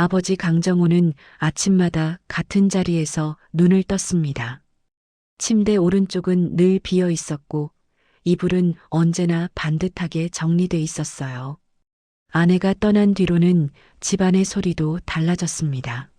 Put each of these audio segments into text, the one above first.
아버지 강정호는 아침마다 같은 자리에서 눈을 떴습니다. 침대 오른쪽은 늘 비어 있었고 이불은 언제나 반듯하게 정리돼 있었어요. 아내가 떠난 뒤로는 집안의 소리도 달라졌습니다.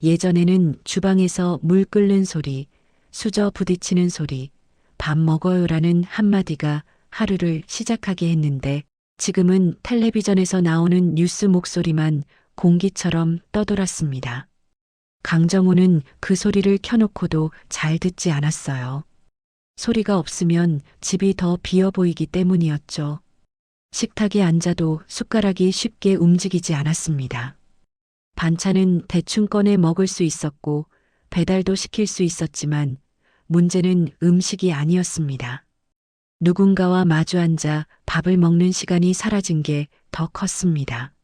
예전에는 주방에서 물 끓는 소리, 수저 부딪히는 소리, 밥 먹어요라는 한마디가 하루를 시작하게 했는데 지금은 텔레비전에서 나오는 뉴스 목소리만 공기처럼 떠돌았습니다. 강정호는 그 소리를 켜놓고도 잘 듣지 않았어요. 소리가 없으면 집이 더 비어 보이기 때문이었죠. 식탁에 앉아도 숟가락이 쉽게 움직이지 않았습니다. 반찬은 대충 꺼내 먹을 수 있었고 배달도 시킬 수 있었지만 문제는 음식이 아니었습니다. 누군가와 마주 앉아 밥을 먹는 시간이 사라진 게 더 컸습니다.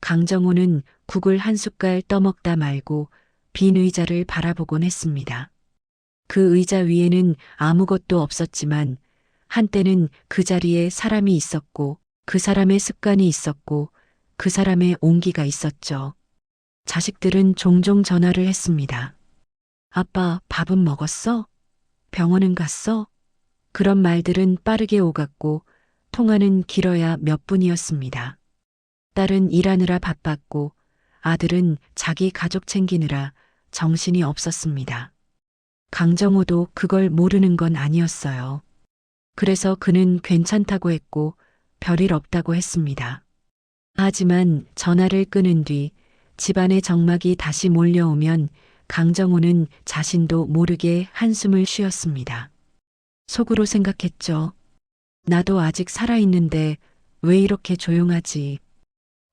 강정호는 국을 한 숟갈 떠먹다 말고 빈 의자를 바라보곤 했습니다. 그 의자 위에는 아무것도 없었지만 한때는 그 자리에 사람이 있었고 그 사람의 습관이 있었고 그 사람의 온기가 있었죠. 자식들은 종종 전화를 했습니다. 아빠, 밥은 먹었어? 병원은 갔어? 그런 말들은 빠르게 오갔고 통화는 길어야 몇 분이었습니다. 딸은 일하느라 바빴고 아들은 자기 가족 챙기느라 정신이 없었습니다. 강정호도 그걸 모르는 건 아니었어요. 그래서 그는 괜찮다고 했고 별일 없다고 했습니다. 하지만 전화를 끊은 뒤 집안의 정막이 다시 몰려오면 강정호는 자신도 모르게 한숨을 쉬었습니다. 속으로 생각했죠. 나도 아직 살아있는데 왜 이렇게 조용하지?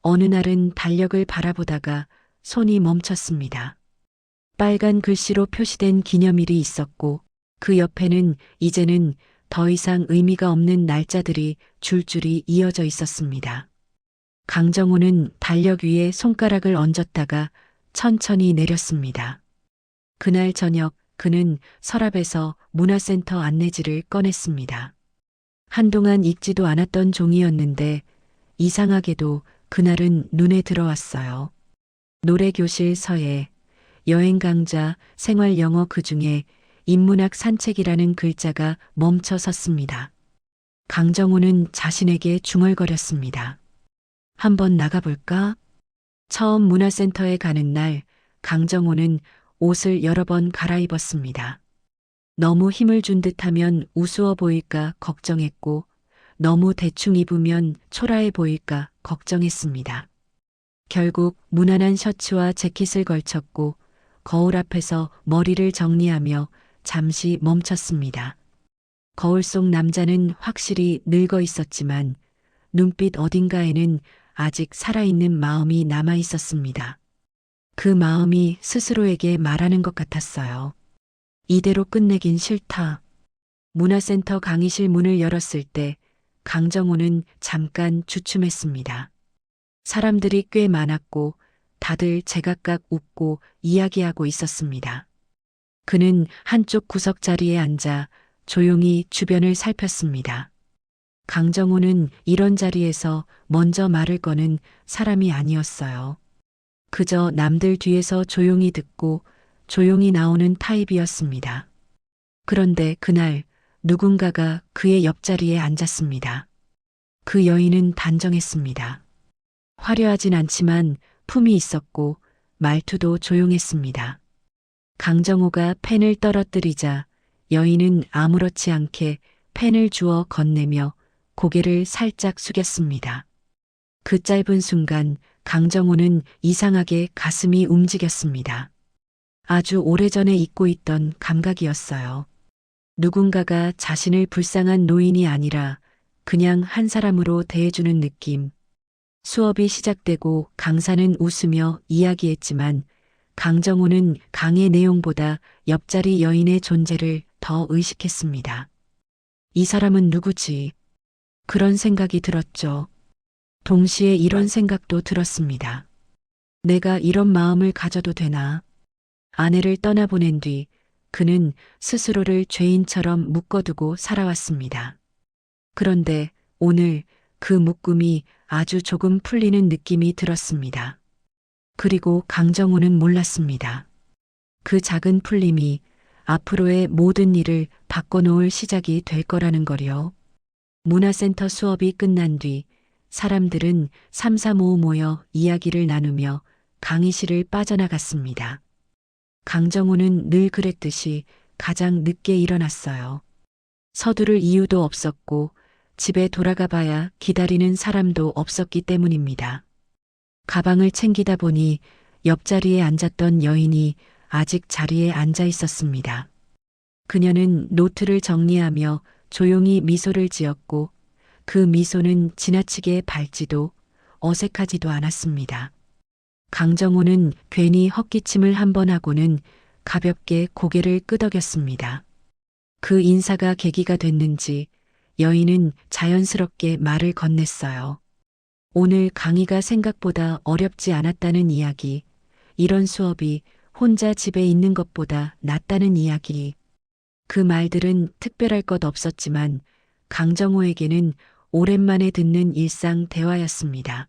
어느 날은 달력을 바라보다가 손이 멈췄습니다. 빨간 글씨로 표시된 기념일이 있었고 그 옆에는 이제는 더 이상 의미가 없는 날짜들이 줄줄이 이어져 있었습니다. 강정호는 달력 위에 손가락을 얹었다가 천천히 내렸습니다. 그날 저녁 그는 서랍에서 문화센터 안내지를 꺼냈습니다. 한동안 읽지도 않았던 종이였는데 이상하게도 그날은 눈에 들어왔어요. 노래교실 서예, 여행 강좌, 생활 영어 그중에 인문학 산책이라는 글자가 멈춰 섰습니다. 강정호는 자신에게 중얼거렸습니다. 한번 나가볼까? 처음 문화센터에 가는 날 강정호는 옷을 여러 번 갈아입었습니다. 너무 힘을 준 듯하면 우스워 보일까 걱정했고 너무 대충 입으면 초라해 보일까 걱정했습니다. 결국 무난한 셔츠와 재킷을 걸쳤고 거울 앞에서 머리를 정리하며 잠시 멈췄습니다. 거울 속 남자는 확실히 늙어 있었지만 눈빛 어딘가에는 아직 살아있는 마음이 남아 있었습니다. 그 마음이 스스로에게 말하는 것 같았어요. 이대로 끝내긴 싫다. 문화센터 강의실 문을 열었을 때 강정호는 잠깐 주춤했습니다. 사람들이 꽤 많았고 다들 제각각 웃고 이야기하고 있었습니다. 그는 한쪽 구석 자리에 앉아 조용히 주변을 살폈습니다. 강정호는 이런 자리에서 먼저 말을 거는 사람이 아니었어요. 그저 남들 뒤에서 조용히 듣고 조용히 나오는 타입이었습니다. 그런데 그날 누군가가 그의 옆자리에 앉았습니다. 그 여인은 단정했습니다. 화려하진 않지만 품이 있었고 말투도 조용했습니다. 강정호가 펜을 떨어뜨리자 여인은 아무렇지 않게 펜을 주워 건네며 고개를 살짝 숙였습니다. 그 짧은 순간 강정호는 이상하게 가슴이 움직였습니다. 아주 오래전에 잊고 있던 감각이었어요. 누군가가 자신을 불쌍한 노인이 아니라 그냥 한 사람으로 대해주는 느낌. 수업이 시작되고 강사는 웃으며 이야기했지만 강정호는 강의 내용보다 옆자리 여인의 존재를 더 의식했습니다. 이 사람은 누구지? 그런 생각이 들었죠. 동시에 이런 생각도 들었습니다. 내가 이런 마음을 가져도 되나? 아내를 떠나보낸 뒤 그는 스스로를 죄인처럼 묶어두고 살아왔습니다. 그런데 오늘 그 묶음이 아주 조금 풀리는 느낌이 들었습니다. 그리고 강정호는 몰랐습니다. 그 작은 풀림이 앞으로의 모든 일을 바꿔놓을 시작이 될 거라는 거요. 문화센터 수업이 끝난 뒤 사람들은 삼삼오오 모여 이야기를 나누며 강의실을 빠져나갔습니다. 강정호는 늘 그랬듯이 가장 늦게 일어났어요. 서두를 이유도 없었고 집에 돌아가 봐야 기다리는 사람도 없었기 때문입니다. 가방을 챙기다 보니 옆자리에 앉았던 여인이 아직 자리에 앉아 있었습니다. 그녀는 노트를 정리하며 조용히 미소를 지었고 그 미소는 지나치게 밝지도 어색하지도 않았습니다. 강정호는 괜히 헛기침을 한 번 하고는 가볍게 고개를 끄덕였습니다. 그 인사가 계기가 됐는지 여인은 자연스럽게 말을 건넸어요. 오늘 강의가 생각보다 어렵지 않았다는 이야기, 이런 수업이 혼자 집에 있는 것보다 낫다는 이야기. 그 말들은 특별할 것 없었지만 강정호에게는 오랜만에 듣는 일상 대화였습니다.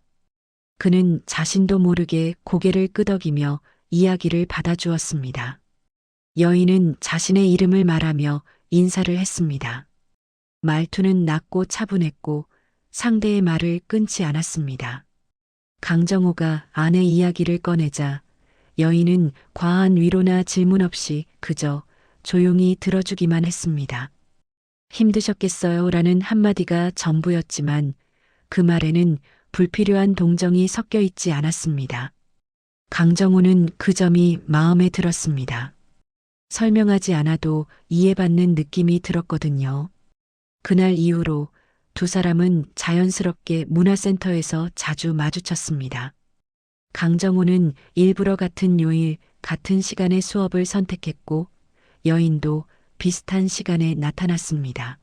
그는 자신도 모르게 고개를 끄덕이며 이야기를 받아주었습니다. 여인은 자신의 이름을 말하며 인사를 했습니다. 말투는 낮고 차분했고 상대의 말을 끊지 않았습니다. 강정호가 아내 이야기를 꺼내자 여인은 과한 위로나 질문 없이 그저 조용히 들어주기만 했습니다. 힘드셨겠어요? 라는 한마디가 전부였지만 그 말에는 불필요한 동정이 섞여 있지 않았습니다. 강정호는 그 점이 마음에 들었습니다. 설명하지 않아도 이해받는 느낌이 들었거든요. 그날 이후로 두 사람은 자연스럽게 문화센터에서 자주 마주쳤습니다. 강정호는 일부러 같은 요일, 같은 시간의 수업을 선택했고 여인도 비슷한 시간에 나타났습니다.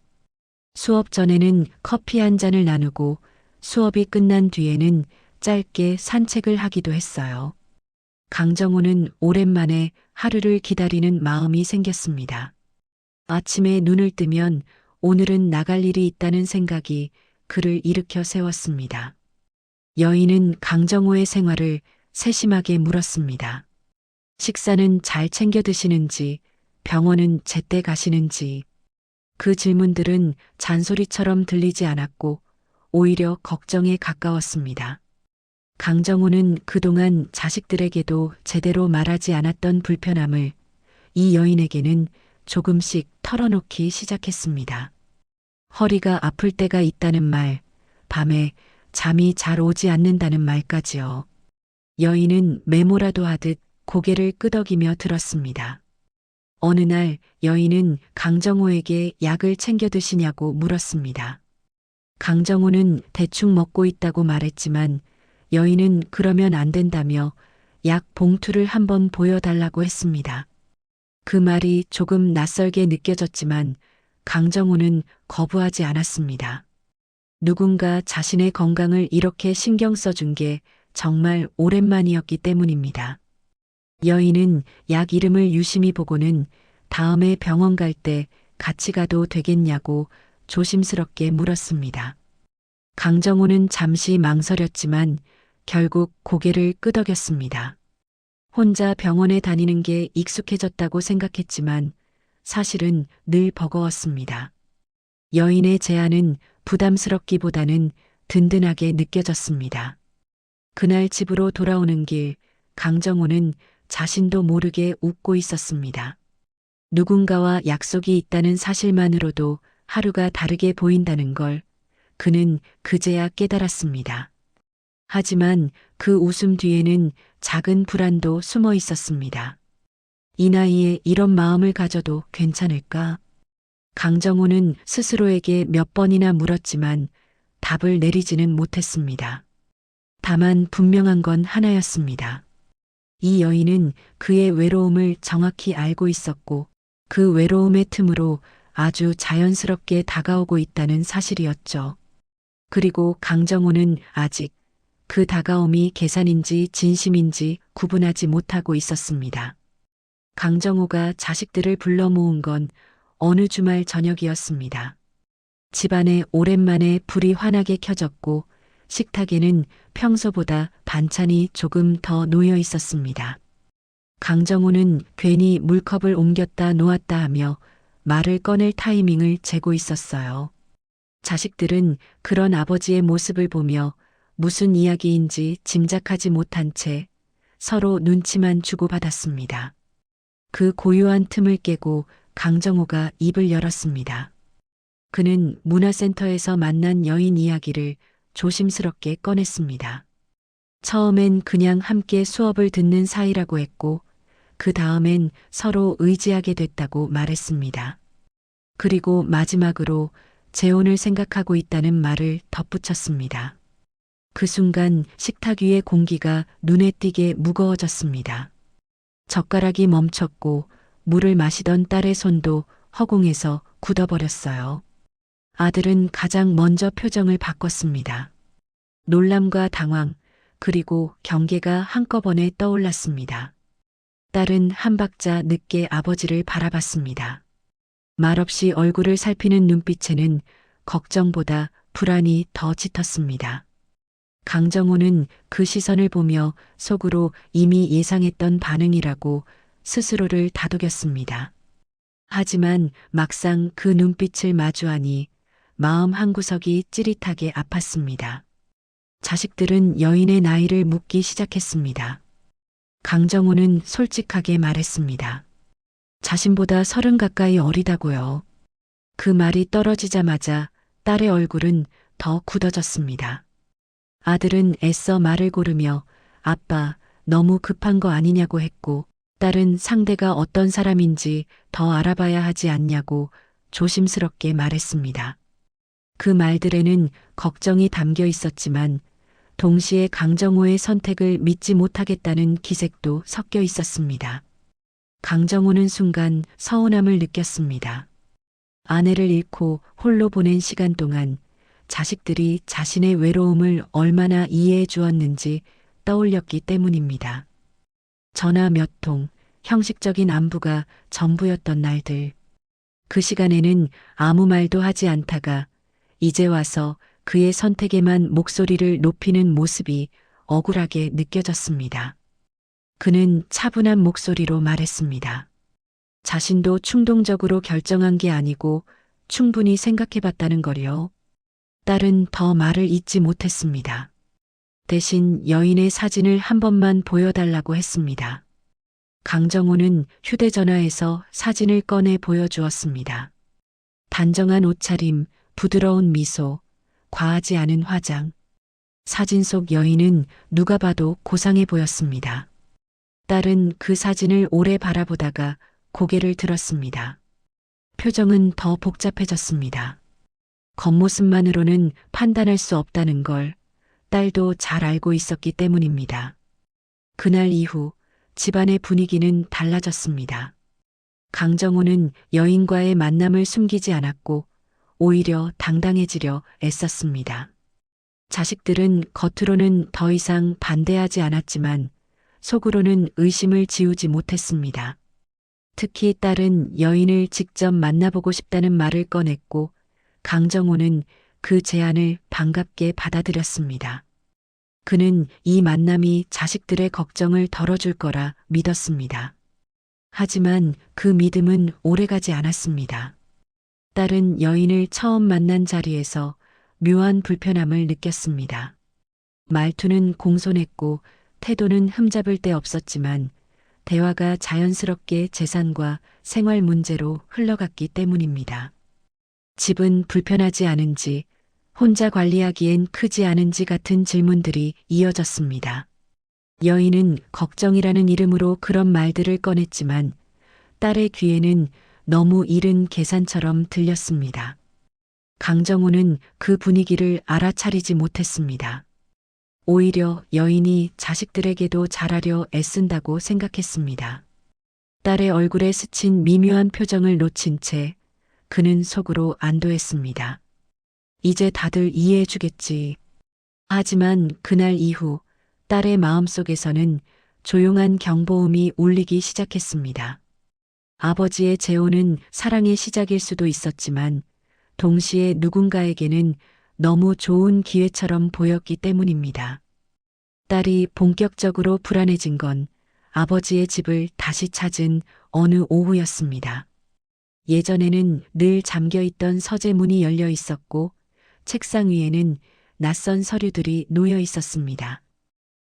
수업 전에는 커피 한 잔을 나누고 수업이 끝난 뒤에는 짧게 산책을 하기도 했어요. 강정호는 오랜만에 하루를 기다리는 마음이 생겼습니다. 아침에 눈을 뜨면 오늘은 나갈 일이 있다는 생각이 그를 일으켜 세웠습니다. 여인은 강정호의 생활을 세심하게 물었습니다. 식사는 잘 챙겨 드시는지, 병원은 제때 가시는지. 그 질문들은 잔소리처럼 들리지 않았고 오히려 걱정에 가까웠습니다. 강정호는 그동안 자식들에게도 제대로 말하지 않았던 불편함을 이 여인에게는 조금씩 털어놓기 시작했습니다. 허리가 아플 때가 있다는 말, 밤에 잠이 잘 오지 않는다는 말까지요. 여인은 메모라도 하듯 고개를 끄덕이며 들었습니다. 어느 날 여인은 강정호에게 약을 챙겨 드시냐고 물었습니다. 강정호는 대충 먹고 있다고 말했지만 여인은 그러면 안 된다며 약 봉투를 한번 보여달라고 했습니다. 그 말이 조금 낯설게 느껴졌지만 강정호는 거부하지 않았습니다. 누군가 자신의 건강을 이렇게 신경 써준 게 정말 오랜만이었기 때문입니다. 여인은 약 이름을 유심히 보고는 다음에 병원 갈 때 같이 가도 되겠냐고 조심스럽게 물었습니다. 강정호는 잠시 망설였지만 결국 고개를 끄덕였습니다. 혼자 병원에 다니는 게 익숙해졌다고 생각했지만 사실은 늘 버거웠습니다. 여인의 제안은 부담스럽기보다는 든든하게 느껴졌습니다. 그날 집으로 돌아오는 길 강정호는 자신도 모르게 웃고 있었습니다. 누군가와 약속이 있다는 사실만으로도 하루가 다르게 보인다는 걸 그는 그제야 깨달았습니다. 하지만 그 웃음 뒤에는 작은 불안도 숨어 있었습니다. 이 나이에 이런 마음을 가져도 괜찮을까? 강정호는 스스로에게 몇 번이나 물었지만 답을 내리지는 못했습니다. 다만 분명한 건 하나였습니다. 이 여인은 그의 외로움을 정확히 알고 있었고 그 외로움의 틈으로 아주 자연스럽게 다가오고 있다는 사실이었죠. 그리고 강정호는 아직 그 다가옴이 계산인지 진심인지 구분하지 못하고 있었습니다. 강정호가 자식들을 불러 모은 건 어느 주말 저녁이었습니다. 집안에 오랜만에 불이 환하게 켜졌고 식탁에는 평소보다 반찬이 조금 더 놓여 있었습니다. 강정호는 괜히 물컵을 옮겼다 놓았다 하며 말을 꺼낼 타이밍을 재고 있었어요. 자식들은 그런 아버지의 모습을 보며 무슨 이야기인지 짐작하지 못한 채 서로 눈치만 주고받았습니다. 그 고요한 틈을 깨고 강정호가 입을 열었습니다. 그는 문화센터에서 만난 여인 이야기를 조심스럽게 꺼냈습니다. 처음엔 그냥 함께 수업을 듣는 사이라고 했고, 그 다음엔 서로 의지하게 됐다고 말했습니다. 그리고 마지막으로 재혼을 생각하고 있다는 말을 덧붙였습니다. 그 순간 식탁 위의 공기가 눈에 띄게 무거워졌습니다. 젓가락이 멈췄고 물을 마시던 딸의 손도 허공에서 굳어버렸어요. 아들은 가장 먼저 표정을 바꿨습니다. 놀람과 당황, 그리고 경계가 한꺼번에 떠올랐습니다. 딸은 한 박자 늦게 아버지를 바라봤습니다. 말없이 얼굴을 살피는 눈빛에는 걱정보다 불안이 더 짙었습니다. 강정호는 그 시선을 보며 속으로 이미 예상했던 반응이라고 스스로를 다독였습니다. 하지만 막상 그 눈빛을 마주하니 마음 한구석이 찌릿하게 아팠습니다. 자식들은 여인의 나이를 묻기 시작했습니다. 강정호는 솔직하게 말했습니다. 자신보다 30 가까이 어리다고요. 그 말이 떨어지자마자 딸의 얼굴은 더 굳어졌습니다. 아들은 애써 말을 고르며 아빠, 너무 급한 거 아니냐고 했고, 딸은 상대가 어떤 사람인지 더 알아봐야 하지 않냐고 조심스럽게 말했습니다. 그 말들에는 걱정이 담겨 있었지만 동시에 강정호의 선택을 믿지 못하겠다는 기색도 섞여 있었습니다. 강정호는 순간 서운함을 느꼈습니다. 아내를 잃고 홀로 보낸 시간 동안 자식들이 자신의 외로움을 얼마나 이해해 주었는지 떠올렸기 때문입니다. 전화 몇 통, 형식적인 안부가 전부였던 날들. 그 시간에는 아무 말도 하지 않다가 이제 와서 그의 선택에만 목소리를 높이는 모습이 억울하게 느껴졌습니다. 그는 차분한 목소리로 말했습니다. 자신도 충동적으로 결정한 게 아니고 충분히 생각해봤다는 거요. 딸은 더 말을 잇지 못했습니다. 대신 여인의 사진을 한 번만 보여달라고 했습니다. 강정호는 휴대전화에서 사진을 꺼내 보여주었습니다. 단정한 옷차림, 부드러운 미소, 과하지 않은 화장. 사진 속 여인은 누가 봐도 고상해 보였습니다. 딸은 그 사진을 오래 바라보다가 고개를 들었습니다. 표정은 더 복잡해졌습니다. 겉모습만으로는 판단할 수 없다는 걸 딸도 잘 알고 있었기 때문입니다. 그날 이후 집안의 분위기는 달라졌습니다. 강정호는 여인과의 만남을 숨기지 않았고 오히려 당당해지려 애썼습니다. 자식들은 겉으로는 더 이상 반대하지 않았지만 속으로는 의심을 지우지 못했습니다. 특히 딸은 여인을 직접 만나보고 싶다는 말을 꺼냈고 강정호는 그 제안을 반갑게 받아들였습니다. 그는 이 만남이 자식들의 걱정을 덜어줄 거라 믿었습니다. 하지만 그 믿음은 오래가지 않았습니다. 딸은 여인을 처음 만난 자리에서 묘한 불편함을 느꼈습니다. 말투는 공손했고 태도는 흠잡을 데 없었지만 대화가 자연스럽게 재산과 생활 문제로 흘러갔기 때문입니다. 집은 불편하지 않은지, 혼자 관리하기엔 크지 않은지 같은 질문들이 이어졌습니다. 여인은 걱정이라는 이름으로 그런 말들을 꺼냈지만 딸의 귀에는 너무 이른 계산처럼 들렸습니다. 강정호는 그 분위기를 알아차리지 못했습니다. 오히려 여인이 자식들에게도 잘하려 애쓴다고 생각했습니다. 딸의 얼굴에 스친 미묘한 표정을 놓친 채 그는 속으로 안도했습니다. 이제 다들 이해해 주겠지. 하지만 그날 이후 딸의 마음속에서는 조용한 경보음이 울리기 시작했습니다. 아버지의 재혼은 사랑의 시작일 수도 있었지만 동시에 누군가에게는 너무 좋은 기회처럼 보였기 때문입니다. 딸이 본격적으로 불안해진 건 아버지의 집을 다시 찾은 어느 오후였습니다. 예전에는 늘 잠겨 있던 서재문이 열려 있었고 책상 위에는 낯선 서류들이 놓여 있었습니다.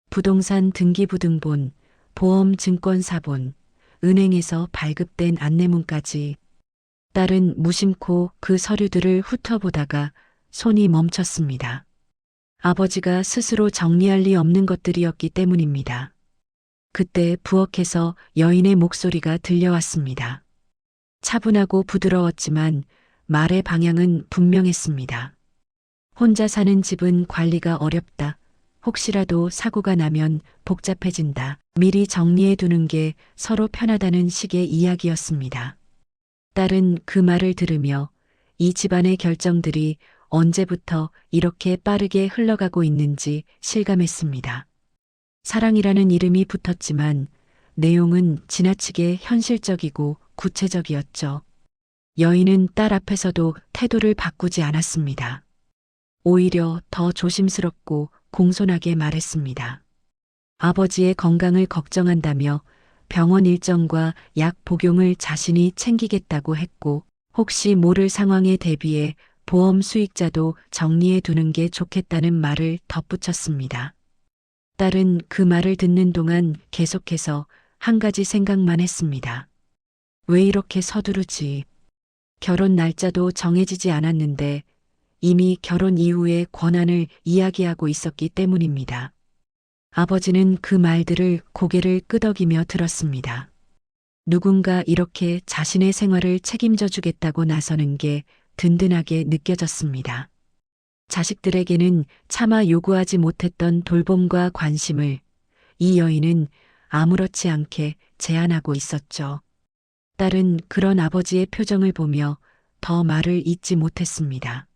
부동산 등기부등본, 보험 증권사본, 은행에서 발급된 안내문까지. 딸은 무심코 그 서류들을 훑어보다가 손이 멈췄습니다. 아버지가 스스로 정리할 리 없는 것들이었기 때문입니다. 그때 부엌에서 여인의 목소리가 들려왔습니다. 차분하고 부드러웠지만 말의 방향은 분명했습니다. 혼자 사는 집은 관리가 어렵다. 혹시라도 사고가 나면 복잡해진다. 미리 정리해 두는 게 서로 편하다는 식의 이야기였습니다. 딸은 그 말을 들으며 이 집안의 결정들이 언제부터 이렇게 빠르게 흘러가고 있는지 실감했습니다. 사랑이라는 이름이 붙었지만 내용은 지나치게 현실적이고 구체적이었죠. 여인은 딸 앞에서도 태도를 바꾸지 않았습니다. 오히려 더 조심스럽고 공손하게 말했습니다. 아버지의 건강을 걱정한다며 병원 일정과 약 복용을 자신이 챙기겠다고 했고 혹시 모를 상황에 대비해 보험 수익자도 정리해 두는 게 좋겠다는 말을 덧붙였습니다. 딸은 그 말을 듣는 동안 계속해서 한 가지 생각만 했습니다. 왜 이렇게 서두르지? 결혼 날짜도 정해지지 않았는데 이미 결혼 이후의 권한을 이야기하고 있었기 때문입니다. 아버지는 그 말들을 고개를 끄덕이며 들었습니다. 누군가 이렇게 자신의 생활을 책임져 주겠다고 나서는 게 든든하게 느껴졌습니다. 자식들에게는 차마 요구하지 못했던 돌봄과 관심을 이 여인은 아무렇지 않게 제안하고 있었죠. 딸은 그런 아버지의 표정을 보며 더 말을 잇지 못했습니다.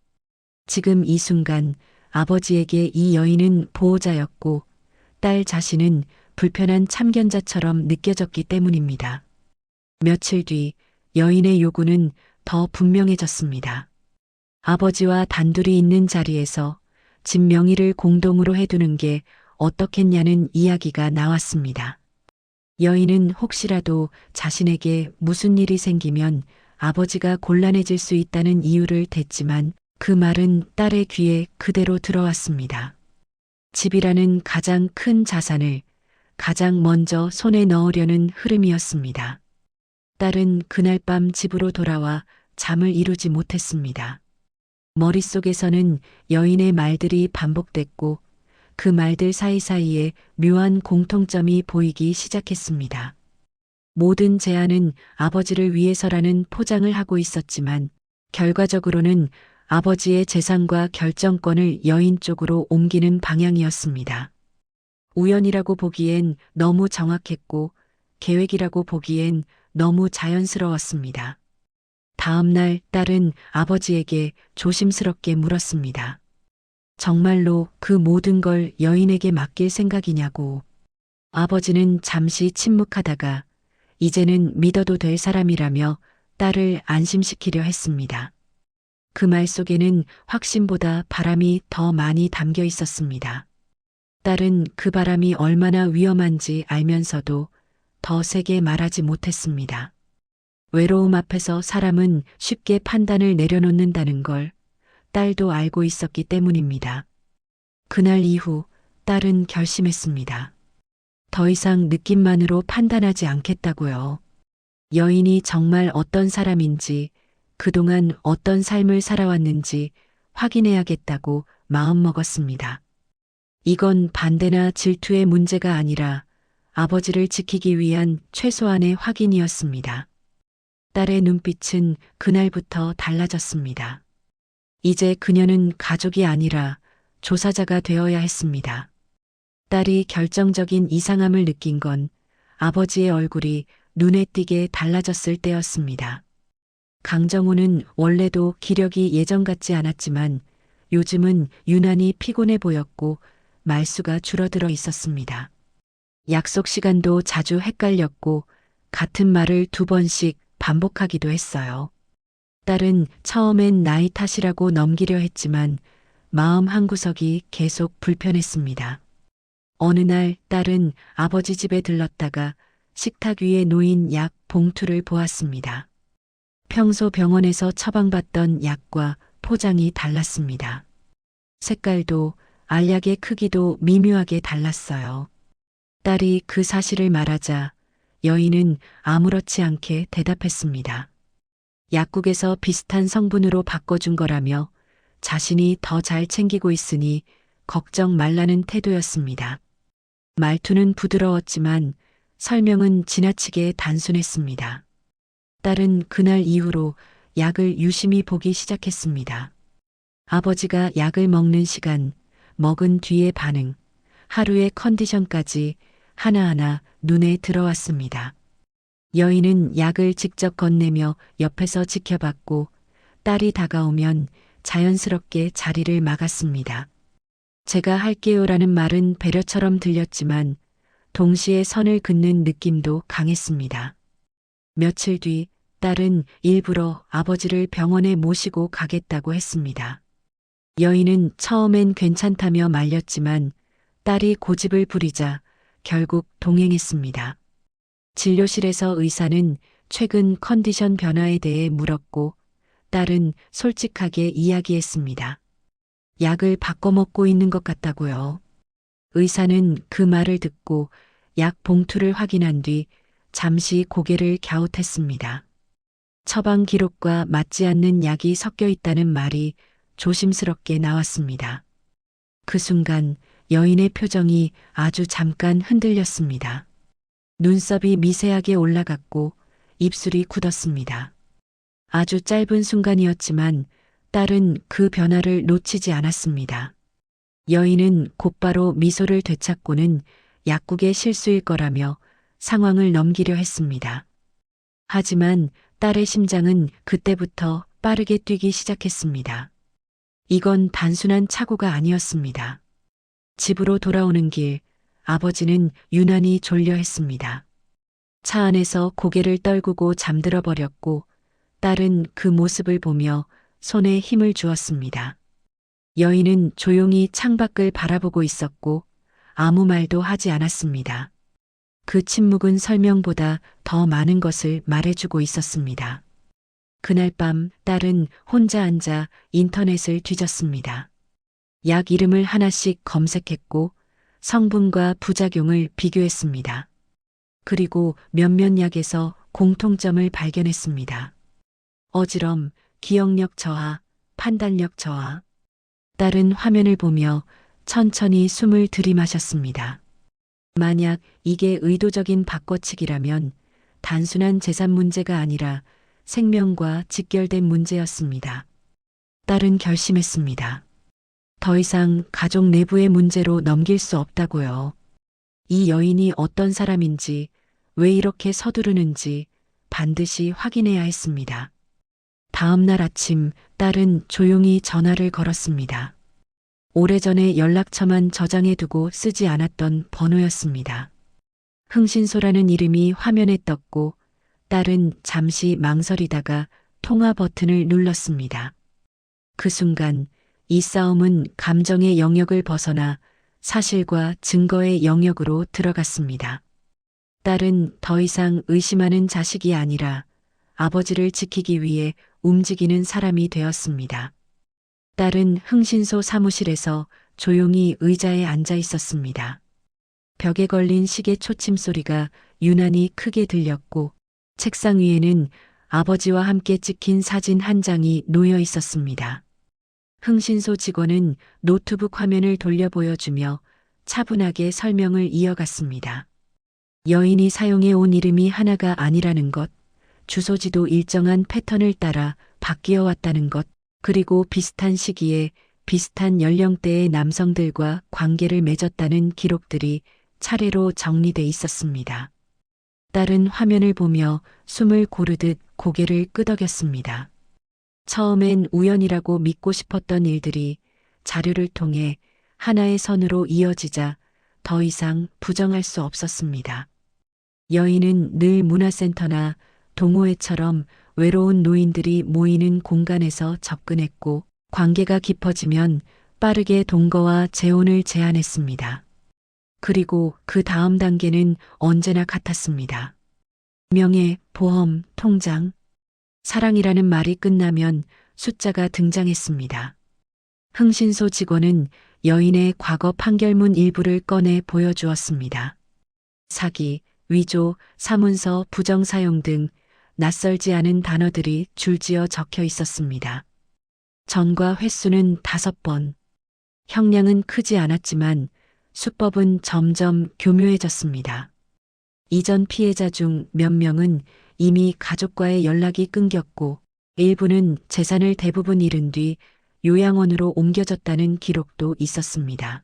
지금 이 순간 아버지에게 이 여인은 보호자였고 딸 자신은 불편한 참견자처럼 느껴졌기 때문입니다. 며칠 뒤 여인의 요구는 더 분명해졌습니다. 아버지와 단둘이 있는 자리에서 집 명의를 공동으로 해두는 게 어떻겠냐는 이야기가 나왔습니다. 여인은 혹시라도 자신에게 무슨 일이 생기면 아버지가 곤란해질 수 있다는 이유를 댔지만 그 말은 딸의 귀에 그대로 들어왔습니다. 집이라는 가장 큰 자산을 가장 먼저 손에 넣으려는 흐름이었습니다. 딸은 그날 밤 집으로 돌아와 잠을 이루지 못했습니다. 머릿속에서는 여인의 말들이 반복됐고 그 말들 사이사이에 묘한 공통점이 보이기 시작했습니다. 모든 제안은 아버지를 위해서라는 포장을 하고 있었지만 결과적으로는 아버지의 재산과 결정권을 여인 쪽으로 옮기는 방향이었습니다. 우연이라고 보기엔 너무 정확했고 계획이라고 보기엔 너무 자연스러웠습니다. 다음 날 딸은 아버지에게 조심스럽게 물었습니다. 정말로 그 모든 걸 여인에게 맡길 생각이냐고. 아버지는 잠시 침묵하다가 이제는 믿어도 될 사람이라며 딸을 안심시키려 했습니다. 그 말 속에는 확신보다 바람이 더 많이 담겨 있었습니다. 딸은 그 바람이 얼마나 위험한지 알면서도 더 세게 말하지 못했습니다. 외로움 앞에서 사람은 쉽게 판단을 내려놓는다는 걸 딸도 알고 있었기 때문입니다. 그날 이후 딸은 결심했습니다. 더 이상 느낌만으로 판단하지 않겠다고요. 여인이 정말 어떤 사람인지 그동안 어떤 삶을 살아왔는지 확인해야겠다고 마음먹었습니다. 이건 반대나 질투의 문제가 아니라 아버지를 지키기 위한 최소한의 확인이었습니다. 딸의 눈빛은 그날부터 달라졌습니다. 이제 그녀는 가족이 아니라 조사자가 되어야 했습니다. 딸이 결정적인 이상함을 느낀 건 아버지의 얼굴이 눈에 띄게 달라졌을 때였습니다. 강정호는 원래도 기력이 예전 같지 않았지만 요즘은 유난히 피곤해 보였고 말수가 줄어들어 있었습니다. 약속 시간도 자주 헷갈렸고 같은 말을 2번씩 반복하기도 했어요. 딸은 처음엔 나이 탓이라고 넘기려 했지만 마음 한구석이 계속 불편했습니다. 어느 날 딸은 아버지 집에 들렀다가 식탁 위에 놓인 약 봉투를 보았습니다. 평소 병원에서 처방받던 약과 포장이 달랐습니다. 색깔도 알약의 크기도 미묘하게 달랐어요. 딸이 그 사실을 말하자 여인은 아무렇지 않게 대답했습니다. 약국에서 비슷한 성분으로 바꿔준 거라며 자신이 더 잘 챙기고 있으니 걱정 말라는 태도였습니다. 말투는 부드러웠지만 설명은 지나치게 단순했습니다. 딸은 그날 이후로 약을 유심히 보기 시작했습니다. 아버지가 약을 먹는 시간, 먹은 뒤의 반응, 하루의 컨디션까지 하나하나 눈에 들어왔습니다. 여인은 약을 직접 건네며 옆에서 지켜봤고 딸이 다가오면 자연스럽게 자리를 막았습니다. 제가 할게요라는 말은 배려처럼 들렸지만 동시에 선을 긋는 느낌도 강했습니다. 며칠 뒤 딸은 일부러 아버지를 병원에 모시고 가겠다고 했습니다. 여인은 처음엔 괜찮다며 말렸지만 딸이 고집을 부리자 결국 동행했습니다. 진료실에서 의사는 최근 컨디션 변화에 대해 물었고 딸은 솔직하게 이야기했습니다. 약을 바꿔 먹고 있는 것 같다고요. 의사는 그 말을 듣고 약 봉투를 확인한 뒤 잠시 고개를 갸웃했습니다. 처방 기록과 맞지 않는 약이 섞여 있다는 말이 조심스럽게 나왔습니다. 그 순간 여인의 표정이 아주 잠깐 흔들렸습니다. 눈썹이 미세하게 올라갔고 입술이 굳었습니다. 아주 짧은 순간이었지만 딸은 그 변화를 놓치지 않았습니다. 여인은 곧바로 미소를 되찾고는 약국의 실수일 거라며 상황을 넘기려 했습니다. 하지만 딸의 심장은 그때부터 빠르게 뛰기 시작했습니다. 이건 단순한 착오가 아니었습니다. 집으로 돌아오는 길, 아버지는 유난히 졸려했습니다. 차 안에서 고개를 떨구고 잠들어 버렸고 딸은 그 모습을 보며 손에 힘을 주었습니다. 여인은 조용히 창밖을 바라보고 있었고 아무 말도 하지 않았습니다. 그 침묵은 설명보다 더 많은 것을 말해주고 있었습니다. 그날 밤 딸은 혼자 앉아 인터넷을 뒤졌습니다. 약 이름을 하나씩 검색했고 성분과 부작용을 비교했습니다. 그리고 몇몇 약에서 공통점을 발견했습니다. 어지럼, 기억력 저하, 판단력 저하. 딸은 화면을 보며 천천히 숨을 들이마셨습니다. 만약 이게 의도적인 바꿔치기라면 단순한 재산 문제가 아니라 생명과 직결된 문제였습니다. 딸은 결심했습니다. 더 이상 가족 내부의 문제로 넘길 수 없다고요. 이 여인이 어떤 사람인지, 왜 이렇게 서두르는지 반드시 확인해야 했습니다. 다음 날 아침 딸은 조용히 전화를 걸었습니다. 오래전에 연락처만 저장해두고 쓰지 않았던 번호였습니다. 흥신소라는 이름이 화면에 떴고 딸은 잠시 망설이다가 통화 버튼을 눌렀습니다. 그 순간 이 싸움은 감정의 영역을 벗어나 사실과 증거의 영역으로 들어갔습니다. 딸은 더 이상 의심하는 자식이 아니라 아버지를 지키기 위해 움직이는 사람이 되었습니다. 딸은 흥신소 사무실에서 조용히 의자에 앉아 있었습니다. 벽에 걸린 시계 초침 소리가 유난히 크게 들렸고 책상 위에는 아버지와 함께 찍힌 사진 한 장이 놓여 있었습니다. 흥신소 직원은 노트북 화면을 돌려 보여주며 차분하게 설명을 이어갔습니다. 여인이 사용해 온 이름이 하나가 아니라는 것, 주소지도 일정한 패턴을 따라 바뀌어 왔다는 것, 그리고 비슷한 시기에 비슷한 연령대의 남성들과 관계를 맺었다는 기록들이 차례로 정리돼 있었습니다. 딸은 화면을 보며 숨을 고르듯 고개를 끄덕였습니다. 처음엔 우연이라고 믿고 싶었던 일들이 자료를 통해 하나의 선으로 이어지자 더 이상 부정할 수 없었습니다. 여인은 늘 문화센터나 동호회처럼 외로운 노인들이 모이는 공간에서 접근했고 관계가 깊어지면 빠르게 동거와 재혼을 제안했습니다. 그리고 그 다음 단계는 언제나 같았습니다. 명예, 보험, 통장, 사랑이라는 말이 끝나면 숫자가 등장했습니다. 흥신소 직원은 여인의 과거 판결문 일부를 꺼내 보여주었습니다. 사기, 위조, 사문서, 부정사용 등 낯설지 않은 단어들이 줄지어 적혀 있었습니다. 전과 횟수는 5번. 형량은 크지 않았지만 수법은 점점 교묘해졌습니다. 이전 피해자 중 몇 명은 이미 가족과의 연락이 끊겼고 일부는 재산을 대부분 잃은 뒤 요양원으로 옮겨졌다는 기록도 있었습니다.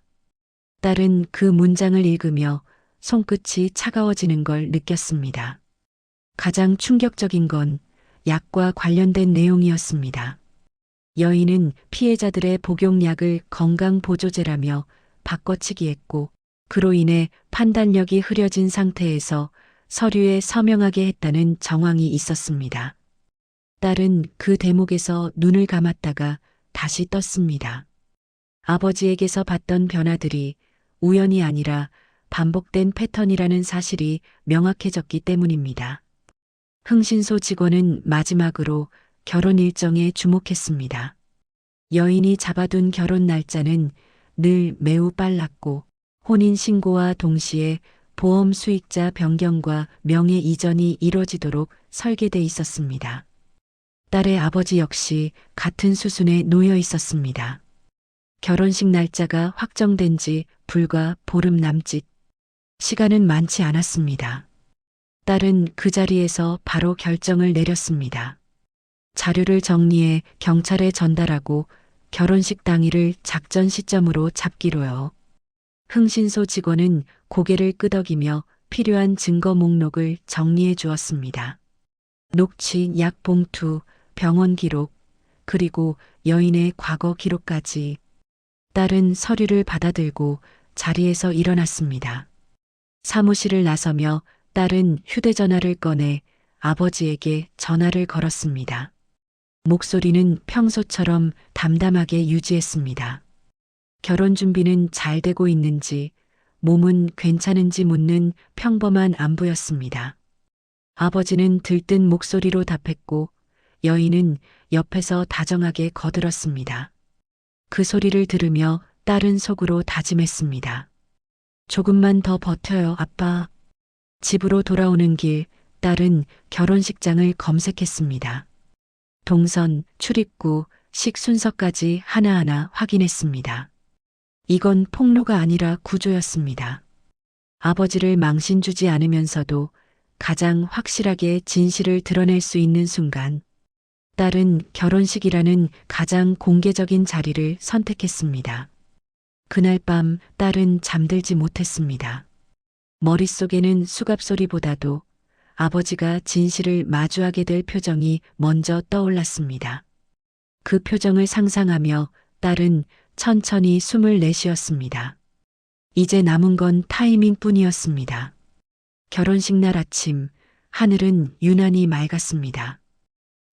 딸은 그 문장을 읽으며 손끝이 차가워지는 걸 느꼈습니다. 가장 충격적인 건 약과 관련된 내용이었습니다. 여인은 피해자들의 복용약을 건강보조제라며 바꿔치기했고 그로 인해 판단력이 흐려진 상태에서 서류에 서명하게 했다는 정황이 있었습니다. 딸은 그 대목에서 눈을 감았다가 다시 떴습니다. 아버지에게서 봤던 변화들이 우연이 아니라 반복된 패턴이라는 사실이 명확해졌기 때문입니다. 흥신소 직원은 마지막으로 결혼 일정에 주목했습니다. 여인이 잡아둔 결혼 날짜는 늘 매우 빨랐고 혼인 신고와 동시에 보험 수익자 변경과 명예 이전이 이뤄지도록 설계돼 있었습니다. 딸의 아버지 역시 같은 수순에 놓여 있었습니다. 결혼식 날짜가 확정된 지 불과 보름 남짓. 시간은 많지 않았습니다. 딸은 그 자리에서 바로 결정을 내렸습니다. 자료를 정리해 경찰에 전달하고 결혼식 당일을 작전 시점으로 잡기로요. 흥신소 직원은 고개를 끄덕이며 필요한 증거 목록을 정리해 주었습니다. 녹취, 약 봉투, 병원 기록, 그리고 여인의 과거 기록까지. 딸은 서류를 받아들고 자리에서 일어났습니다. 사무실을 나서며 딸은 휴대전화를 꺼내 아버지에게 전화를 걸었습니다. 목소리는 평소처럼 담담하게 유지했습니다. 결혼 준비는 잘 되고 있는지, 몸은 괜찮은지 묻는 평범한 안부였습니다. 아버지는 들뜬 목소리로 답했고 여인은 옆에서 다정하게 거들었습니다. 그 소리를 들으며 딸은 속으로 다짐했습니다. 조금만 더 버텨요, 아빠. 집으로 돌아오는 길, 딸은 결혼식장을 검색했습니다. 동선, 출입구, 식순서까지 하나하나 확인했습니다. 이건 폭로가 아니라 구조였습니다. 아버지를 망신 주지 않으면서도 가장 확실하게 진실을 드러낼 수 있는 순간, 딸은 결혼식이라는 가장 공개적인 자리를 선택했습니다. 그날 밤 딸은 잠들지 못했습니다. 머릿속에는 수갑소리보다도 아버지가 진실을 마주하게 될 표정이 먼저 떠올랐습니다. 그 표정을 상상하며 딸은 천천히 숨을 내쉬었습니다. 이제 남은 건 타이밍뿐이었습니다. 결혼식 날 아침, 하늘은 유난히 맑았습니다.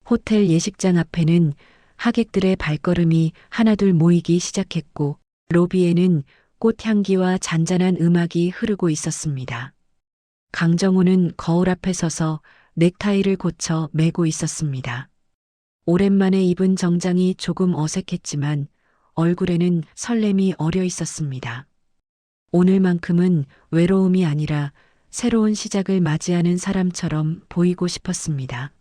호텔 예식장 앞에는 하객들의 발걸음이 하나둘 모이기 시작했고 로비에는 꽃향기와 잔잔한 음악이 흐르고 있었습니다. 강정호는 거울 앞에 서서 넥타이를 고쳐 매고 있었습니다. 오랜만에 입은 정장이 조금 어색했지만 얼굴에는 설렘이 어려 있었습니다. 오늘만큼은 외로움이 아니라 새로운 시작을 맞이하는 사람처럼 보이고 싶었습니다.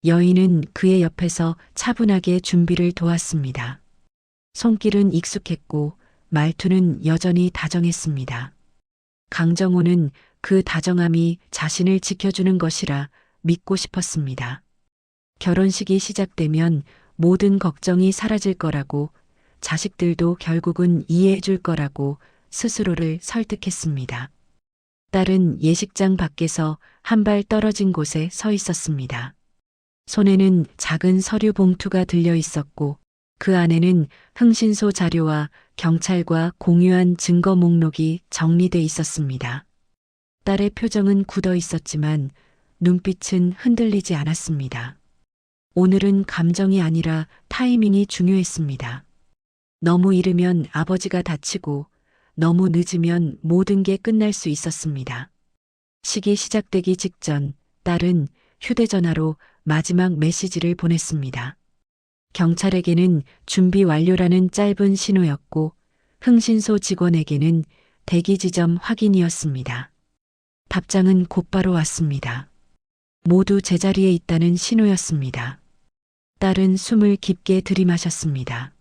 여인은 그의 옆에서 차분하게 준비를 도왔습니다. 손길은 익숙했고 말투는 여전히 다정했습니다. 강정호는 그 다정함이 자신을 지켜주는 것이라 믿고 싶었습니다. 결혼식이 시작되면 모든 걱정이 사라질 거라고, 자식들도 결국은 이해해 줄 거라고 스스로를 설득했습니다. 딸은 예식장 밖에서 한 발 떨어진 곳에 서 있었습니다. 손에는 작은 서류 봉투가 들려 있었고 그 안에는 흥신소 자료와 경찰과 공유한 증거 목록이 정리돼 있었습니다. 딸의 표정은 굳어 있었지만 눈빛은 흔들리지 않았습니다. 오늘은 감정이 아니라 타이밍이 중요했습니다. 너무 이르면 아버지가 다치고 너무 늦으면 모든 게 끝날 수 있었습니다. 식이 시작되기 직전 딸은 휴대전화로 마지막 메시지를 보냈습니다. 경찰에게는 준비 완료라는 짧은 신호였고 흥신소 직원에게는 대기 지점 확인이었습니다. 답장은 곧바로 왔습니다. 모두 제자리에 있다는 신호였습니다. 딸은 숨을 깊게 들이마셨습니다.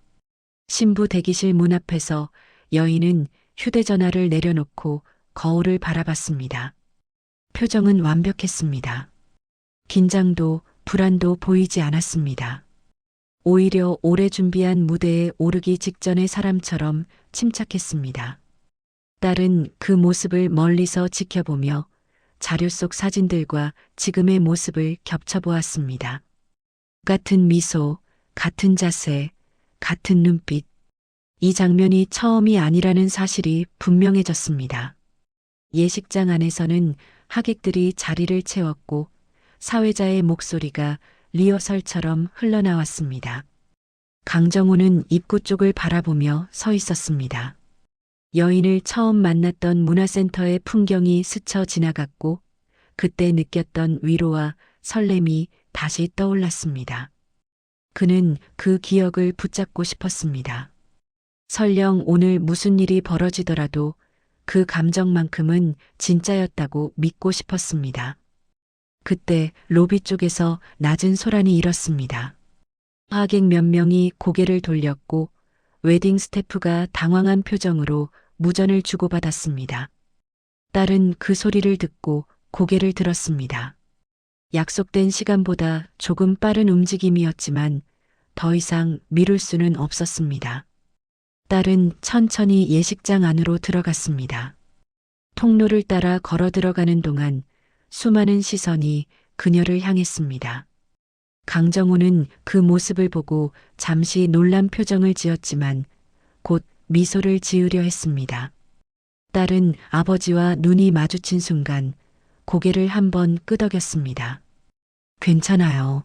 신부 대기실 문 앞에서 여인은 휴대전화를 내려놓고 거울을 바라봤습니다. 표정은 완벽했습니다. 긴장도 불안도 보이지 않았습니다. 오히려 오래 준비한 무대에 오르기 직전의 사람처럼 침착했습니다. 딸은 그 모습을 멀리서 지켜보며 자료 속 사진들과 지금의 모습을 겹쳐보았습니다. 같은 미소, 같은 자세, 같은 눈빛. 이 장면이 처음이 아니라는 사실이 분명해졌습니다. 예식장 안에서는 하객들이 자리를 채웠고 사회자의 목소리가 리허설처럼 흘러나왔습니다. 강정호는 입구 쪽을 바라보며 서 있었습니다. 여인을 처음 만났던 문화센터의 풍경이 스쳐 지나갔고 그때 느꼈던 위로와 설렘이 다시 떠올랐습니다. 그는 그 기억을 붙잡고 싶었습니다. 설령 오늘 무슨 일이 벌어지더라도 그 감정만큼은 진짜였다고 믿고 싶었습니다. 그때 로비 쪽에서 낮은 소란이 일었습니다. 하객 몇 명이 고개를 돌렸고 웨딩 스태프가 당황한 표정으로 무전을 주고받았습니다. 딸은 그 소리를 듣고 고개를 들었습니다. 약속된 시간보다 조금 빠른 움직임이었지만 더 이상 미룰 수는 없었습니다. 딸은 천천히 예식장 안으로 들어갔습니다. 통로를 따라 걸어 들어가는 동안 수많은 시선이 그녀를 향했습니다. 강정호는 그 모습을 보고 잠시 놀란 표정을 지었지만 곧 미소를 지으려 했습니다. 딸은 아버지와 눈이 마주친 순간 고개를 한번 끄덕였습니다. 괜찮아요.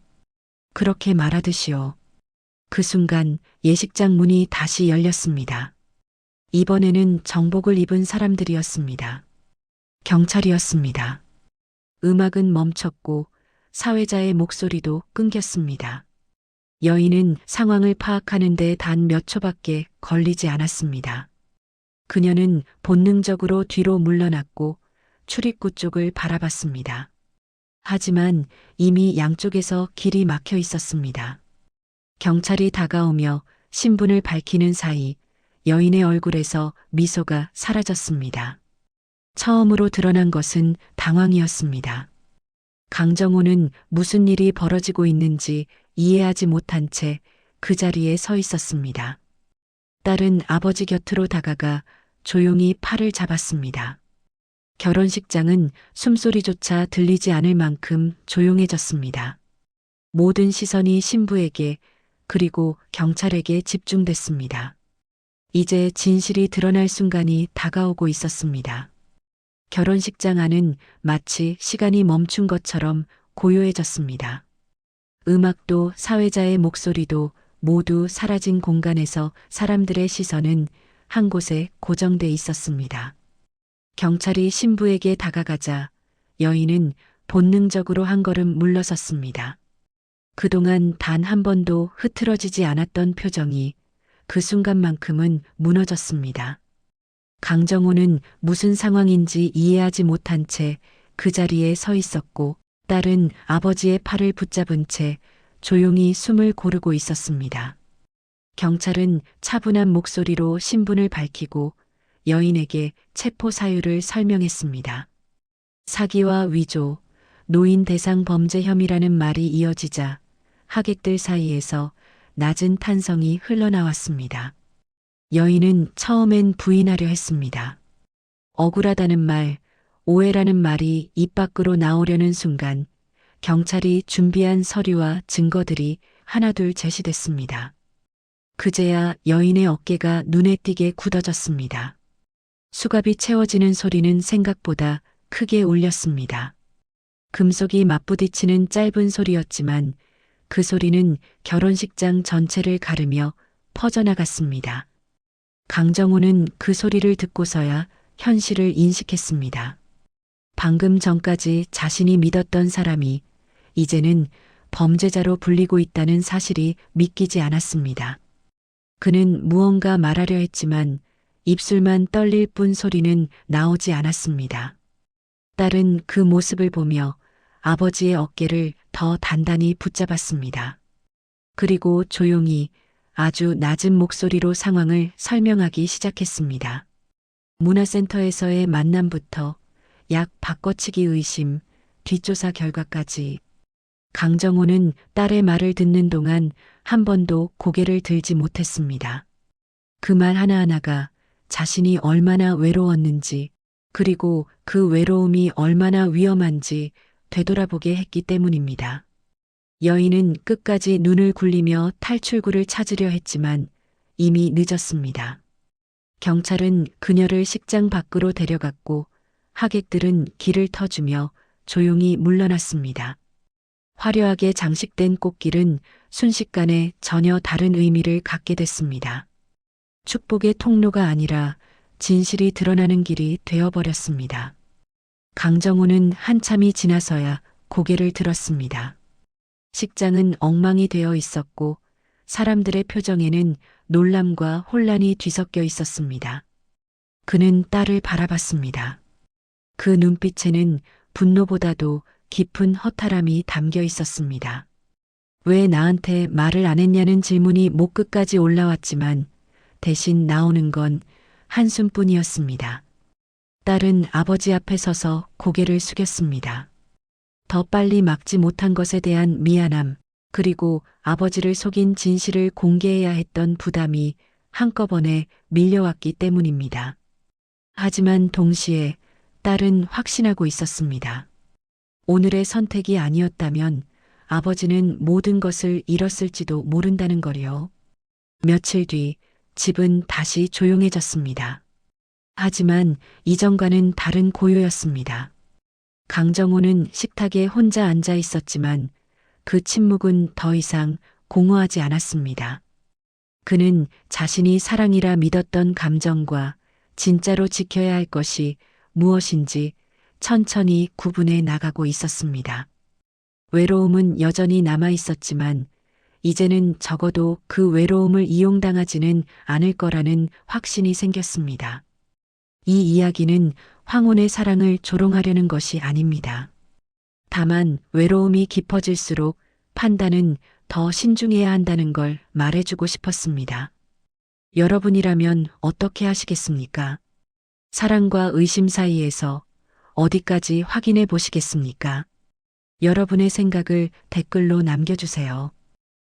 그렇게 말하듯이요. 그 순간 예식장 문이 다시 열렸습니다. 이번에는 정복을 입은 사람들이었습니다. 경찰이었습니다. 음악은 멈췄고 사회자의 목소리도 끊겼습니다. 여인은 상황을 파악하는데 단 몇 초밖에 걸리지 않았습니다. 그녀는 본능적으로 뒤로 물러났고 출입구 쪽을 바라봤습니다. 하지만 이미 양쪽에서 길이 막혀 있었습니다. 경찰이 다가오며 신분을 밝히는 사이 여인의 얼굴에서 미소가 사라졌습니다. 처음으로 드러난 것은 당황이었습니다. 강정호는 무슨 일이 벌어지고 있는지 이해하지 못한 채 그 자리에 서 있었습니다. 딸은 아버지 곁으로 다가가 조용히 팔을 잡았습니다. 결혼식장은 숨소리조차 들리지 않을 만큼 조용해졌습니다. 모든 시선이 신부에게 그리고 경찰에게 집중됐습니다. 이제 진실이 드러날 순간이 다가오고 있었습니다. 결혼식장 안은 마치 시간이 멈춘 것처럼 고요해졌습니다. 음악도 사회자의 목소리도 모두 사라진 공간에서 사람들의 시선은 한 곳에 고정돼 있었습니다. 경찰이 신부에게 다가가자 여인은 본능적으로 한 걸음 물러섰습니다. 그동안 단 한 번도 흐트러지지 않았던 표정이 그 순간만큼은 무너졌습니다. 강정호는 무슨 상황인지 이해하지 못한 채 그 자리에 서 있었고 딸은 아버지의 팔을 붙잡은 채 조용히 숨을 고르고 있었습니다. 경찰은 차분한 목소리로 신분을 밝히고 여인에게 체포 사유를 설명했습니다. 사기와 위조, 노인 대상 범죄 혐의라는 말이 이어지자 하객들 사이에서 낮은 탄성이 흘러나왔습니다. 여인은 처음엔 부인하려 했습니다. 억울하다는 말, 오해라는 말이 입 밖으로 나오려는 순간 경찰이 준비한 서류와 증거들이 하나둘 제시됐습니다. 그제야 여인의 어깨가 눈에 띄게 굳어졌습니다. 수갑이 채워지는 소리는 생각보다 크게 울렸습니다. 금속이 맞부딪히는 짧은 소리였지만 그 소리는 결혼식장 전체를 가르며 퍼져나갔습니다. 강정호는 그 소리를 듣고서야 현실을 인식했습니다. 방금 전까지 자신이 믿었던 사람이 이제는 범죄자로 불리고 있다는 사실이 믿기지 않았습니다. 그는 무언가 말하려 했지만 입술만 떨릴 뿐 소리는 나오지 않았습니다. 딸은 그 모습을 보며 아버지의 어깨를 더 단단히 붙잡았습니다. 그리고 조용히 아주 낮은 목소리로 상황을 설명하기 시작했습니다. 문화센터에서의 만남부터 약 바꿔치기 의심, 뒷조사 결과까지 강정호는 딸의 말을 듣는 동안 한 번도 고개를 들지 못했습니다. 그 말 하나하나가 자신이 얼마나 외로웠는지, 그리고 그 외로움이 얼마나 위험한지 되돌아보게 했기 때문입니다. 여인은 끝까지 눈을 굴리며 탈출구를 찾으려 했지만 이미 늦었습니다. 경찰은 그녀를 식장 밖으로 데려갔고 하객들은 길을 터주며 조용히 물러났습니다. 화려하게 장식된 꽃길은 순식간에 전혀 다른 의미를 갖게 됐습니다. 축복의 통로가 아니라 진실이 드러나는 길이 되어버렸습니다. 강정호는 한참이 지나서야 고개를 들었습니다. 식장은 엉망이 되어 있었고 사람들의 표정에는 놀람과 혼란이 뒤섞여 있었습니다. 그는 딸을 바라봤습니다. 그 눈빛에는 분노보다도 깊은 허탈함이 담겨 있었습니다. 왜 나한테 말을 안 했냐는 질문이 목 끝까지 올라왔지만 대신 나오는 건 한숨뿐이었습니다. 딸은 아버지 앞에 서서 고개를 숙였습니다. 더 빨리 막지 못한 것에 대한 미안함, 그리고 아버지를 속인 진실을 공개해야 했던 부담이 한꺼번에 밀려왔기 때문입니다. 하지만 동시에 딸은 확신하고 있었습니다. 오늘의 선택이 아니었다면 아버지는 모든 것을 잃었을지도 모른다는 거요. 며칠 뒤 집은 다시 조용해졌습니다. 하지만 이전과는 다른 고요였습니다. 강정호는 식탁에 혼자 앉아 있었지만 그 침묵은 더 이상 공허하지 않았습니다. 그는 자신이 사랑이라 믿었던 감정과 진짜로 지켜야 할 것이 무엇인지 천천히 구분해 나가고 있었습니다. 외로움은 여전히 남아 있었지만 이제는 적어도 그 외로움을 이용당하지는 않을 거라는 확신이 생겼습니다. 이 이야기는 황혼의 사랑을 조롱하려는 것이 아닙니다. 다만 외로움이 깊어질수록 판단은 더 신중해야 한다는 걸 말해주고 싶었습니다. 여러분이라면 어떻게 하시겠습니까? 사랑과 의심 사이에서 어디까지 확인해 보시겠습니까? 여러분의 생각을 댓글로 남겨주세요.